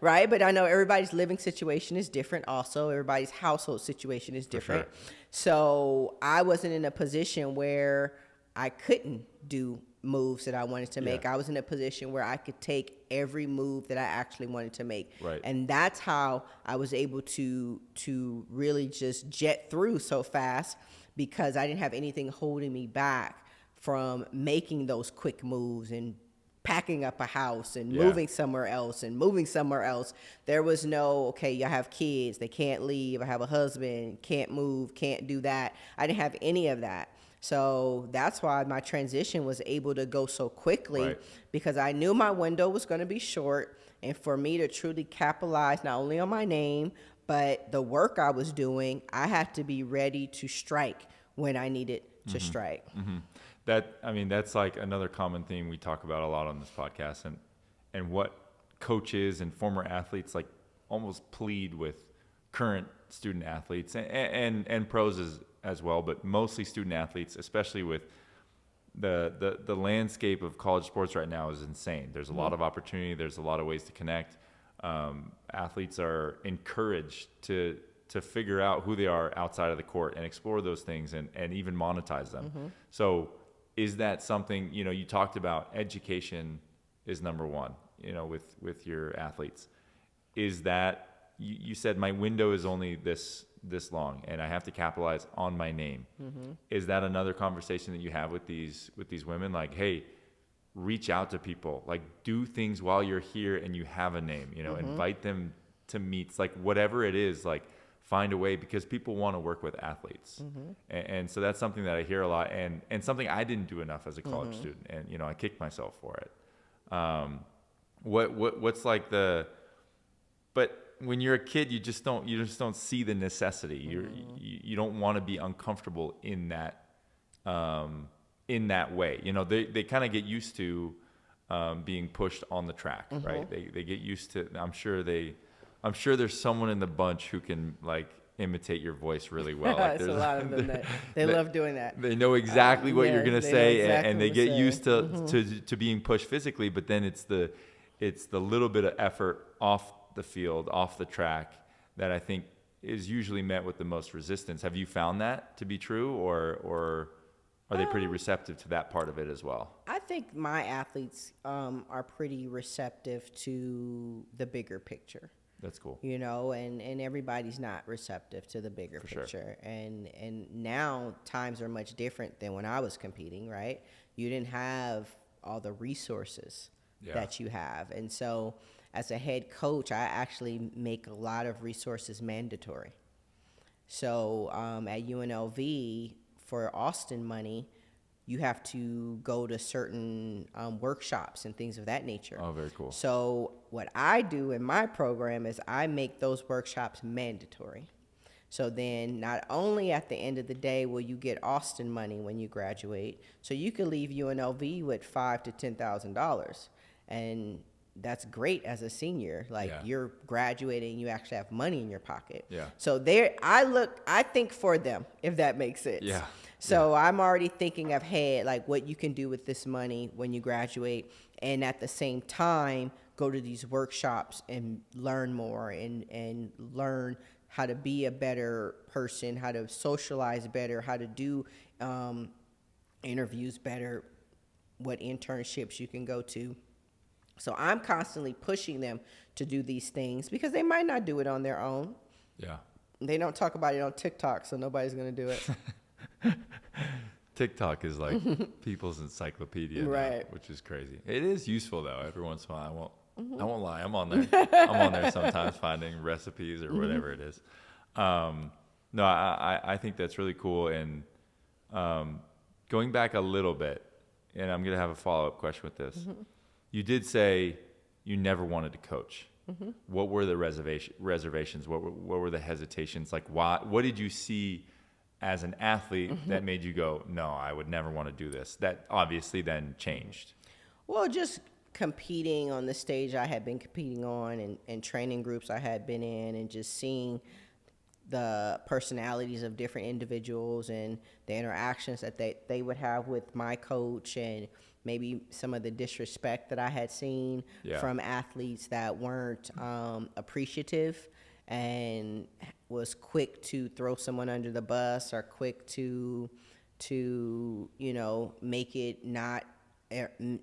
Right? But I know everybody's living situation is different also. Everybody's household situation is different. sure. So I wasn't in a position where I couldn't do moves that I wanted to make. Yeah. I was in a position where I could take every move that I actually wanted to make. Right. And that's how I was able to really just jet through so fast, because I didn't have anything holding me back from making those quick moves and packing up a house and moving somewhere else and moving somewhere else. There was no, okay, I have kids, they can't leave. I have a husband, can't move, can't do that. I didn't have any of that. So that's why my transition was able to go so quickly, Right. because I knew my window was going to be short. And for me to truly capitalize not only on my name, but the work I was doing, I had to be ready to strike when I needed to strike. Mm-hmm. That's like another common theme we talk about a lot on this podcast, and what coaches and former athletes like almost plead with current student athletes and pros as well, but mostly student athletes, especially with the landscape of college sports right now is insane. There's a lot of opportunity. There's a lot of ways to connect. Athletes are encouraged to figure out who they are outside of the court and explore those things and even monetize them. So is that something, you talked about education is number one, with your athletes. Is that, you said my window is only this long and I have to capitalize on my name. Is that another conversation that you have with these women? Like, hey, reach out to people, like do things while you're here and you have a name, invite them to meets, like whatever it is, like find a way, because people want to work with athletes. And so that's something that I hear a lot, and something I didn't do enough as a college student, and I kicked myself for it. What's like but when you're a kid, you just don't see the necessity. You don't want to be uncomfortable in that way. They kind of get used to being pushed on the track, right? They get used to. I'm sure there's someone in the bunch who can like imitate your voice really well. Like, There's a lot of them that they love doing that. They know exactly what you're gonna say, exactly and they what get to say. used to being pushed physically. But then it's the little bit of effort off the field, off the track, that I think is usually met with the most resistance. Have you found that to be true, or are they pretty receptive to that part of it as well? I think my athletes are pretty receptive to the bigger picture. That's cool. And everybody's not receptive to the bigger picture. Sure. And now times are much different than when I was competing, right? You didn't have all the resources that you have. And so as a head coach, I actually make a lot of resources mandatory. So at UNLV, for Austin money, you have to go to certain workshops and things of that nature. Oh, very cool. So what I do in my program is I make those workshops mandatory. So then not only at the end of the day will you get Austin money when you graduate, so you could leave UNLV with $5,000 to $10,000. And that's great as a senior. Like you're graduating, you actually have money in your pocket. Yeah. So I think for them, if that makes sense. Yeah. So I'm already thinking ahead, like what you can do with this money when you graduate, and at the same time, go to these workshops and learn more and learn how to be a better person, how to socialize better, how to do interviews better, what internships you can go to. So I'm constantly pushing them to do these things because they might not do it on their own. Yeah. They don't talk about it on TikTok, so nobody's going to do it. TikTok is like people's encyclopedia, right? Now, which is crazy. It is useful though. Every once in a while, I won't lie. I'm on there sometimes finding recipes or whatever it is. No, I think that's really cool. And going back a little bit, and I'm gonna have a follow-up question with this. You did say you never wanted to coach. What were the reservations? What were the hesitations? Like, why? What did you see as an athlete that made you go, no, I would never want to do this? That obviously then changed. Well, just competing on the stage I had been competing on, and training groups I had been in, and just seeing the personalities of different individuals and the interactions that they would have with my coach, and maybe some of the disrespect that I had seen from athletes that weren't appreciative and was quick to throw someone under the bus, or quick to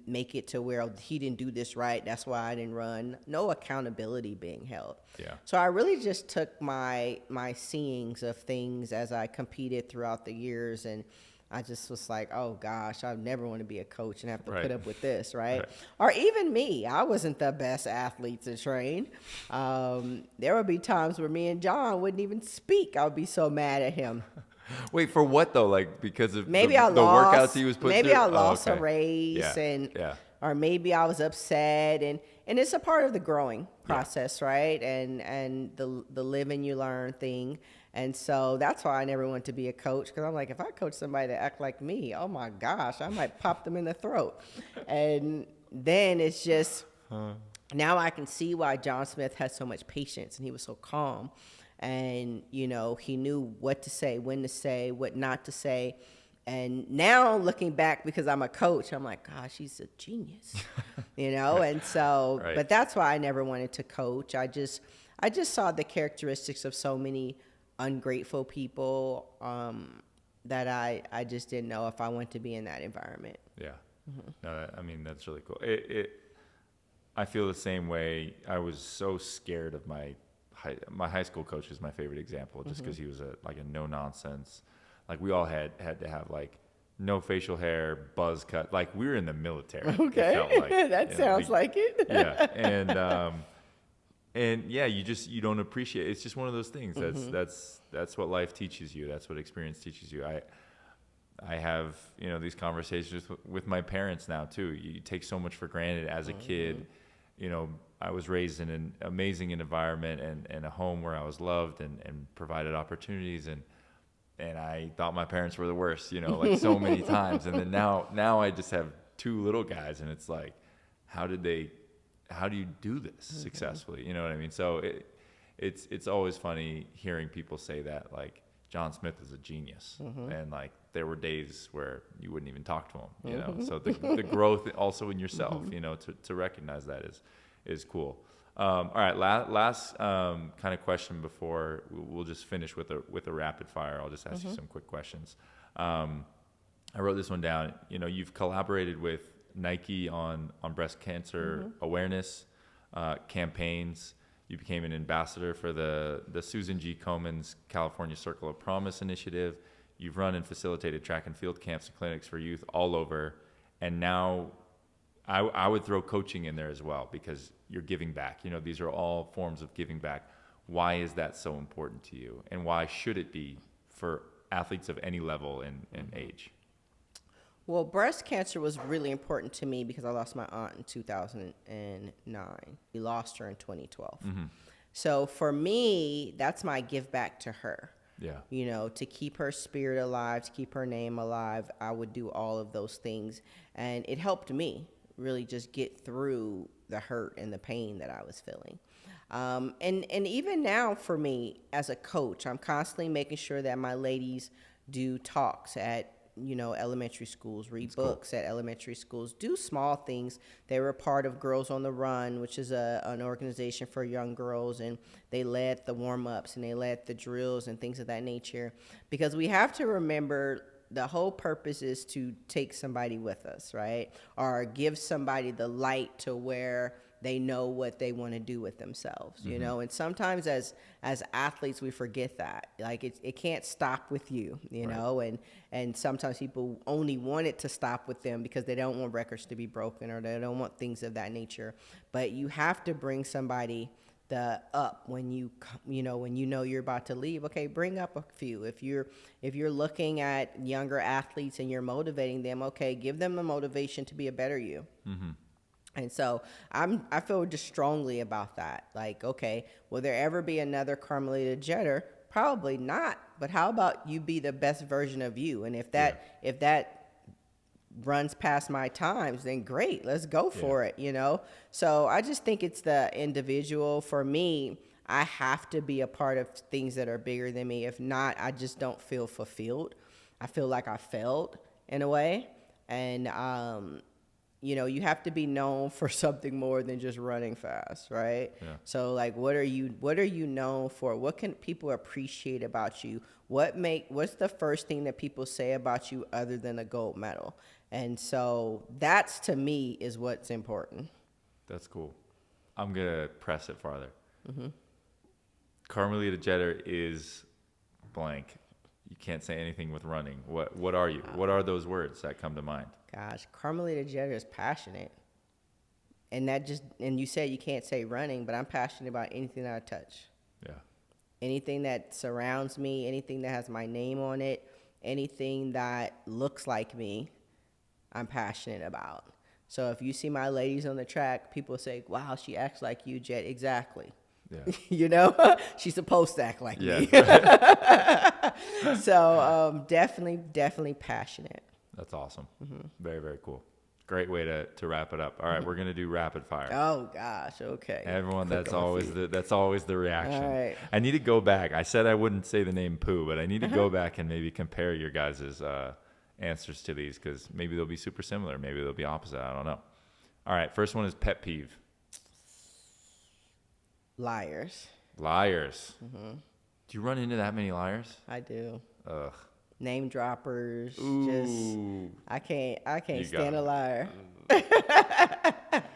make it to where he didn't do this right, that's why I didn't run. No accountability being held. Yeah. So I really just took my seeings of things as I competed throughout the years, and I just was like, oh gosh, I never want to be a coach and have to put up with this, right? Or even me, I wasn't the best athlete to train. There would be times where me and John wouldn't even speak. I would be so mad at him. Wait, for what though? Like because of maybe the lost, workouts he was putting maybe through? I lost a race, or maybe I was upset, and it's a part of the growing process, right? And the live and you learn thing. And so that's why I never wanted to be a coach, because I'm like, if I coach somebody that act like me, oh my gosh, I might pop them in the throat. And then it's just, now I can see why John Smith had so much patience, and he was so calm. And, he knew what to say, when to say, what not to say. And now looking back, because I'm a coach, I'm like, gosh, he's a genius, And so, but that's why I never wanted to coach. I just saw the characteristics of so many ungrateful people that I just didn't know if I wanted to be in that environment. Yeah. Mm-hmm. No, I mean, that's really cool. I feel the same way. I was so scared of my high school coach is my favorite example, just because he was a no nonsense. Like we all had to have like no facial hair, buzz cut. Like we were in the military. Okay, that sounds like it. Yeah, and yeah, you don't appreciate it. It's just one of those things. That's what life teaches you. That's what experience teaches you. I have these conversations with my parents now too. You take so much for granted as a kid. I was raised in an amazing environment and a home where I was loved and provided opportunities, and I thought my parents were the worst, like so many times. And then now I just have two little guys, and it's like, how do you do this successfully? You know what I mean? So it's always funny hearing people say that, like, John Smith is a genius. And like there were days where you wouldn't even talk to him, So the growth also in yourself, to recognize that is cool. All right, last kind of question before we'll just finish with a rapid fire. I'll just ask you some quick questions. I wrote this one down. You've collaborated with Nike on breast cancer awareness campaigns. You became an ambassador for the Susan G. Komen's California Circle of Promise initiative. You've run and facilitated track and field camps and clinics for youth all over. And now I would throw coaching in there as well, because you're giving back. These are all forms of giving back. Why is that so important to you? And why should it be for athletes of any level and age? Well, breast cancer was really important to me because I lost my aunt in 2009. We lost her in 2012. So for me, that's my give back to her. Yeah. To keep her spirit alive, to keep her name alive, I would do all of those things. And it helped me really just get through the hurt and the pain that I was feeling. And even now for me as a coach, I'm constantly making sure that my ladies do talks at elementary schools, read books at elementary schools, do small things. They were part of Girls on the Run, which is an organization for young girls, and they led the warm-ups and they led the drills and things of that nature, because we have to remember the whole purpose is to take somebody with us, right? Or give somebody the light to where they know what they want to do with themselves, and sometimes as athletes we forget that, like it can't stop with you, and sometimes people only want it to stop with them because they don't want records to be broken or they don't want things of that nature. But you have to bring somebody up when you're about to leave. Okay, bring up a few. If you're looking at younger athletes and you're motivating them, okay, give them the motivation to be a better you. And so I feel just strongly about that. Like, okay, will there ever be another Carmelita Jeter? Probably not. But how about you be the best version of you? And if that runs past my times, then great, let's go for it. So I just think it's the individual. For me, I have to be a part of things that are bigger than me. If not, I just don't feel fulfilled. I feel like I failed in a way. And, you know, you have to be known for something more than just running fast, right? Yeah. So like, what are you known for? What can people appreciate about you? What's the first thing that people say about you other than a gold medal? And so that's, to me, is what's important. That's cool. I'm going to press it farther. Carmelita Jeter is blank. You can't say anything with running. What are you? What are those words that come to mind? Gosh, Carmelita Jeter is passionate. And you said you can't say running, but I'm passionate about anything that I touch. Yeah. Anything that surrounds me, anything that has my name on it, anything that looks like me, I'm passionate about. So if you see my ladies on the track, people say, wow, she acts like you, Jet. Exactly. Yeah. You know, she's supposed to act like me. So definitely passionate. That's awesome. Very, very cool. Great way to wrap it up. All right, we're gonna do rapid fire. Oh gosh, okay. Everyone, Quick that's on my always feet. that's always the reaction. All right. I need to go back. I said I wouldn't say the name Pooh, but I need to go back and maybe compare your guys' answers to these, because maybe they'll be super similar, maybe they'll be opposite. I don't know. All right, first one is pet peeve. Liars. Liars. Do you run into that many liars? I do. Ugh. Name droppers. Ooh. I can't You stand got a liar.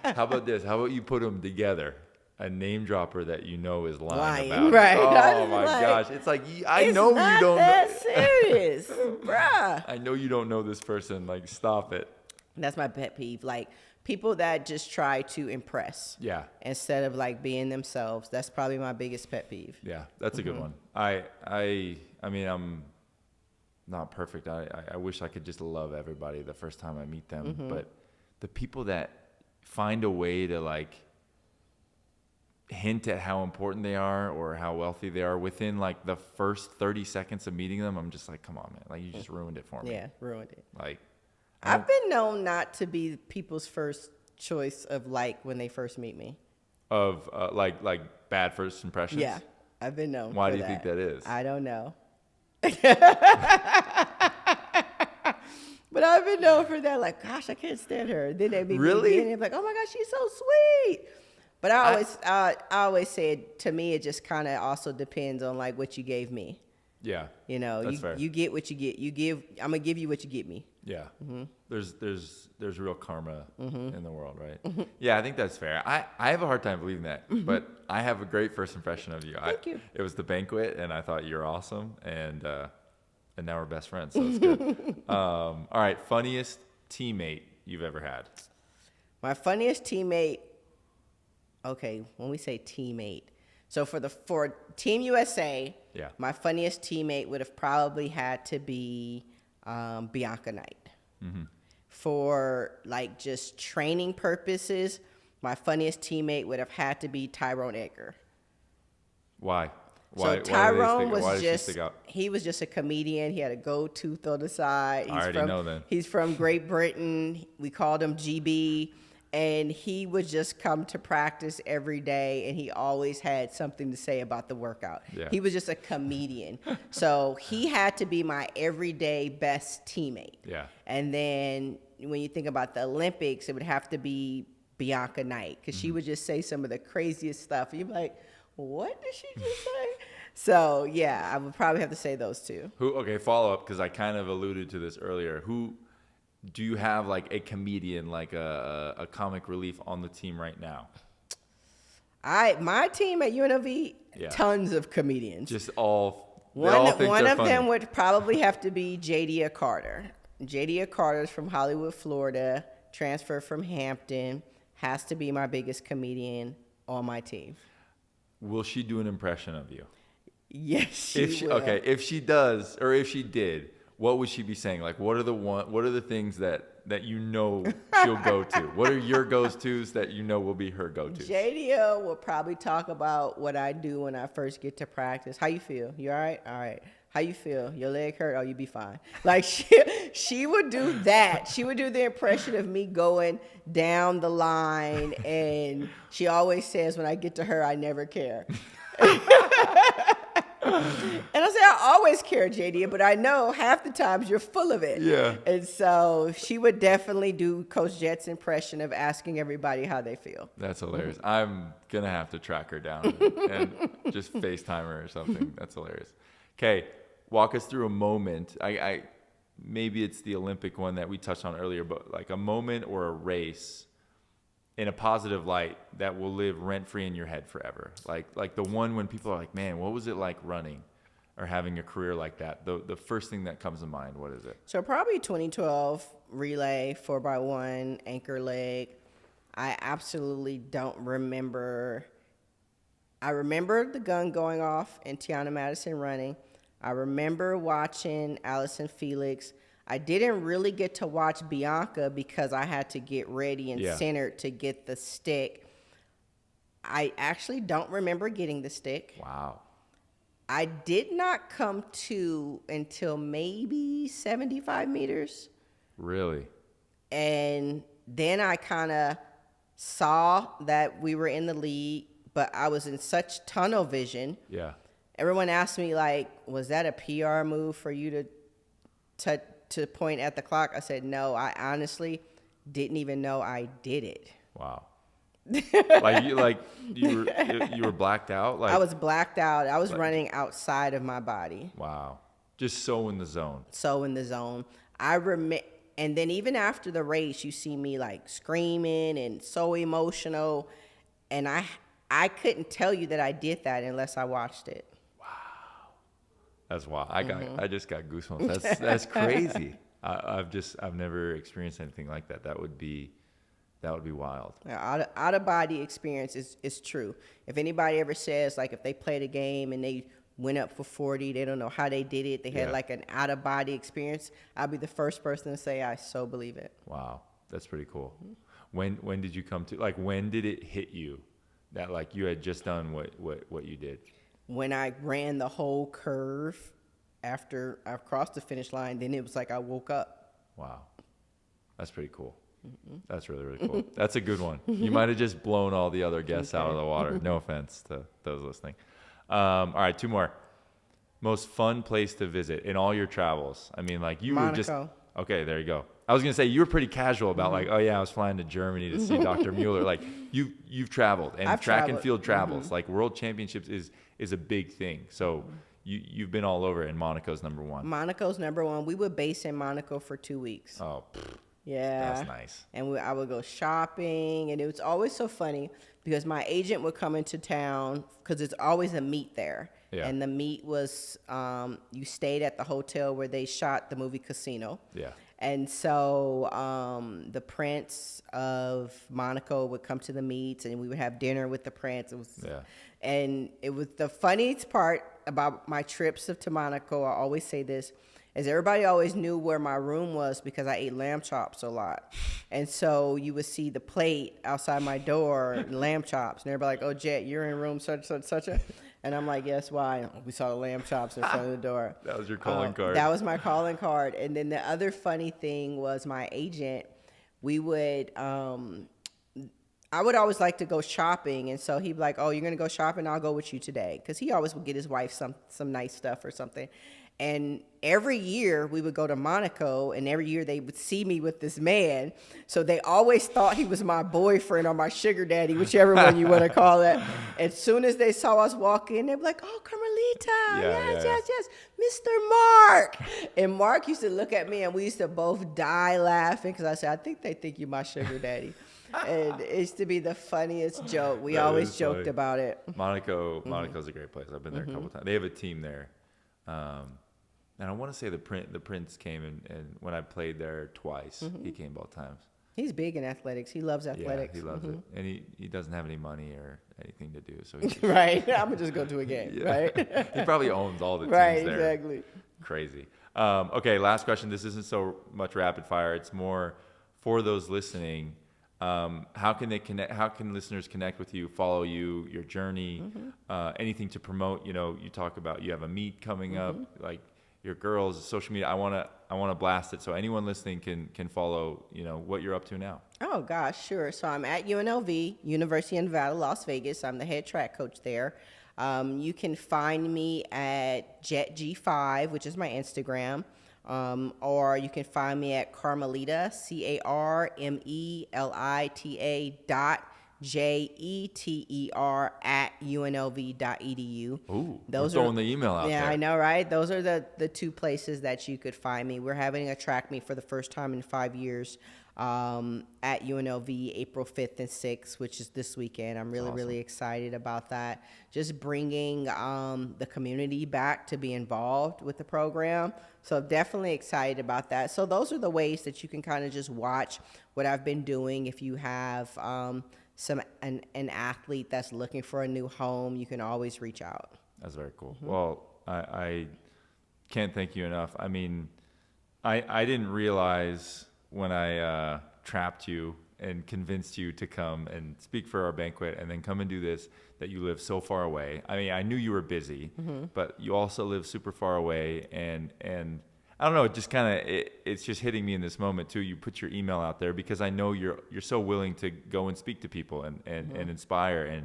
How about this? How about you put them together? A name dropper that you know is lying about it. Right. Oh my gosh. It's like, I know you don't that know. serious, bruh. I know you don't know this person. Like, stop it. That's my pet peeve. Like, people that just try to impress. Yeah. Instead of like being themselves. That's probably my biggest pet peeve. Yeah, that's a good one. I mean, I'm not perfect. I wish I could just love everybody the first time I meet them. But the people that find a way to like hint at how important they are or how wealthy they are within like the first 30 seconds of meeting them, I'm just like, come on, man. Like, you just ruined it for me. Yeah, ruined it. Like, I've been known not to be people's first choice of like when they first meet me. Of like bad first impressions? Yeah, I've been known. Why for do you think that is? I don't know. But I've been known for that. Like, gosh, I can't stand her. Then they meet Really? me again, and they're like, oh my gosh, she's so sweet. But I always say, to me, it just kind of also depends on like what you gave me. Yeah. You know, That's fair. you get what you get. I'm gonna give you what you get me. Yeah. There's real karma in the world, right? Yeah, I think that's fair. I have a hard time believing that, but I have a great first impression of you. Thank you. It was the banquet, and I thought you're awesome, and now we're best friends, so it's good. All right, funniest teammate you've ever had? My funniest teammate. Okay, when we say teammate, so for Team USA, Yeah. my funniest teammate would have probably had to be Bianca Knight. For like just training purposes, my funniest teammate would have had to be Tyrone Edgar. Why? So Tyrone why was did she stick out? he was just a comedian. He had a gold tooth on the side. I already know then. He's from Great Britain. We called him GB. And he would just come to practice every day, and he always had something to say about the workout. Yeah. He was just a comedian. So he had to be my everyday best teammate. Yeah. And then when you think about the Olympics, it would have to be Bianca Knight, because she would just say some of the craziest stuff. And you'd be like, what did she just say? So, yeah, I would probably have to say those two. Okay, follow up, because I kind of alluded to this earlier. Who do you have, like a comedian, like a comic relief on the team right now? My team at UNLV, Yeah. tons of comedians. Just all. One of funny. them would probably have to be Jadia Carter. Jadia Carter's from Hollywood, Florida, transferred from Hampton, has to be my biggest comedian on my team. Will she do an impression of you? Yes, she will. Okay, if she does, or if she did, what would she be saying? Like, what are the things that you know she'll go to? What are your go-tos that you know will be her go-tos? Jadia will probably talk about what I do when I first get to practice. How you feel? You all right? All right. How you feel? Your leg hurt? Oh, you be fine. Like, she would do that. She would do the impression of me going down the line, and she always says when I get to her, I never care. And I said, I always care, JD, but I know half the times you're full of it. Yeah. And so she would definitely do Coach Jet's impression of asking everybody how they feel. That's hilarious. I'm going to have to track her down and just FaceTime her or something. That's hilarious. Okay, walk us through a moment. I maybe it's the Olympic one that we touched on earlier, but like a moment or a race in a positive light that will live rent-free in your head forever. Like the one when people are like, man, what was it like running or having a career like that? The first thing that comes to mind, what is it? So probably 2012 relay 4x1 anchor leg. I absolutely don't remember. I remember the gun going off and Tiana Madison running. I remember watching Allison Felix. I didn't really get to watch Bianca because I had to get ready and centered to get the stick. I actually don't remember getting the stick. Wow. I did not come to until maybe 75 meters. Really? And then I kind of saw that we were in the lead, but I was in such tunnel vision. Yeah. Everyone asked me, like, was that a PR move for you to point at the clock? I said, no, I honestly didn't even know I did it. Wow. you were blacked out? Like I was blacked out. I was running outside of my body. Wow. Just so in the zone. So in the zone. I remember, and then even after the race, you see me like screaming and so emotional. And I couldn't tell you that I did that unless I watched it. That's wild. I just got goosebumps. That's crazy. I've never experienced anything like that. That would be wild. Out of body experience is true. If anybody ever says like if they played a game and they went up for 40, they don't know how they did it. They had like an out of body experience. I'll be the first person to say I so believe it. Wow, that's pretty cool. When did you come to when did it hit you that like you had just done what you did? When I ran the whole curve after I crossed the finish line, then it was like I woke up. Wow. That's pretty cool. That's really, really cool. That's a good one. You might have just blown all the other guests out of the water. No offense to those listening. All right, two more. Most fun place to visit in all your travels. I mean, like you Monaco. were just... Okay, there you go. I was going to say, you were pretty casual about like, oh yeah, I was flying to Germany to see Dr. Mueller. Like you've traveled and track and field travels. Like world championships is a big thing. So you've been all over and Monaco's number one. Monaco's number one. We would base in Monaco for 2 weeks. Oh, yeah. That's nice. And I would go shopping, and it was always so funny because my agent would come into town because it's always a meet there. Yeah. And the meet was you stayed at the hotel where they shot the movie Casino. Yeah. And so the Prince of Monaco would come to the meets, and we would have dinner with the Prince. And it was the funniest part about my trips to Monaco. I always say this. Is everybody always knew where my room was because I ate lamb chops a lot. And so you would see the plate outside my door, lamb chops. And everybody like, oh, Jet, you're in room such. And I'm like, yes, why? We saw the lamb chops in front of the door. That was your calling card. That was my calling card. And then the other funny thing was my agent, we would, I would always like to go shopping. And so he'd be like, oh, you're going to go shopping? I'll go with you today. Because he always would get his wife some nice stuff or something. And every year we would go to Monaco, and every year they would see me with this man. So they always thought he was my boyfriend or my sugar daddy, whichever one you want to call it. As soon as they saw us walk in, they'd be like, oh, Carmelita, yes, Mr. Mark. And Mark used to look at me, and we used to both die laughing because I said, I think they think you're my sugar daddy. And it used to be the funniest joke. We always joked about it. Monaco's a great place. I've been there a couple times. They have a team there. And I want to say the Prince came and when I played there twice, he came both times. He's big in athletics. He loves athletics. Yeah, he loves it. And he doesn't have any money or anything to do. So he's right. I'm going to just go to a game, right? He probably owns all the teams right, there. Exactly. Crazy. Okay, last question. This isn't so much rapid fire. It's more for those listening. How can they connect? How can listeners connect with you, follow you, your journey, anything to promote? You know, you talk about you have a meet coming up, like your girls, social media. I want to blast it so anyone listening can follow. You know what you're up to now. Oh gosh, sure. So I'm at UNLV, University of Nevada, Las Vegas. I'm the head track coach there. You can find me at JetG5, which is my Instagram, or you can find me at Carmelita, CarmelitaJeter at UNLV.edu. Ooh, Those we're are throwing the email out there. Yeah, I know, right? Those are the two places that you could find me. We're having a track meet for the first time in 5 years at UNLV April 5th and 6th, which is this weekend. I'm really, really excited about that. Just bringing the community back to be involved with the program. So definitely excited about that. So those are the ways that you can kind of just watch what I've been doing. If you have an athlete that's looking for a new home, you can always reach out. That's very cool. Well, I can't thank you enough. I mean, I didn't realize when I trapped you and convinced you to come and speak for our banquet and then come and do this, that you live so far away. I mean, I knew you were busy, but you also live super far away. And I don't know, it just kind of, it's just hitting me in this moment too. You put your email out there because I know you're so willing to go and speak to people and inspire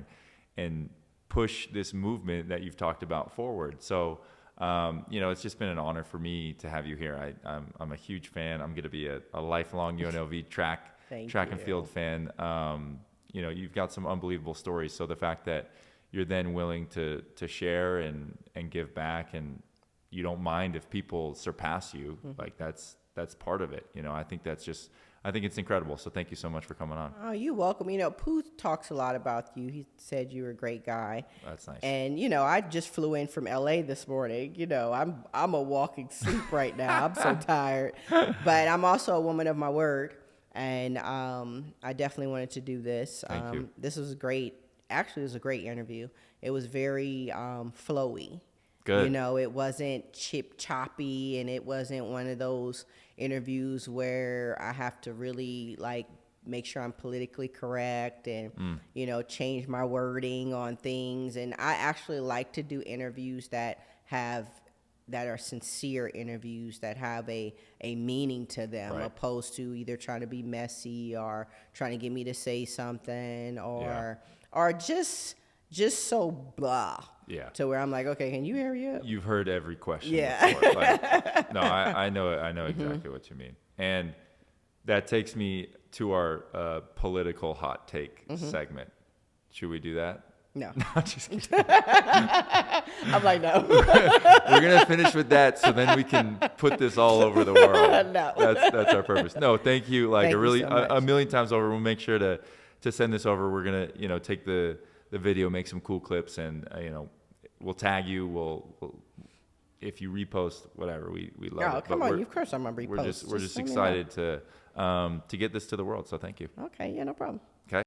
and push this movement that you've talked about forward. So, it's just been an honor for me to have you here. I'm a huge fan. I'm going to be a lifelong UNLV track and field fan. You've got some unbelievable stories. So the fact that you're then willing to share and give back, and you don't mind if people surpass you, like that's part of it. I think it's incredible. So thank you so much for coming on. Oh, you're welcome. Pooh talks a lot about you. He said you were a great guy. That's nice. And, I just flew in from LA this morning. I'm a walking sleep right now. I'm so tired. But I'm also a woman of my word. And I definitely wanted to do this. Thank you. This was great. Actually, it was a great interview. It was very flowy. Good. It wasn't choppy, and it wasn't one of those interviews where I have to really make sure I'm politically correct and change my wording on things. And I actually like to do interviews that are sincere interviews that have a meaning to them, Right. opposed to either trying to be messy or trying to get me to say something or just so blah. Yeah. To where I'm like, okay, can you hurry up? You've heard every question. Yeah. Before. No, I know exactly what you mean. And that takes me to our political hot take segment. Should we do that? No. No, just kidding. I'm like, no. We're gonna finish with that, so then we can put this all over the world. No. That's our purpose. No, thank you. Thank you so A much. million times over. We'll make sure to send this over. We're gonna take the video, make some cool clips, and we'll tag you. We'll if you repost whatever, we love it. Come on, of course I'm gonna repost. We're just let me know. excited to get this to the world. So thank you. Okay, yeah, no problem.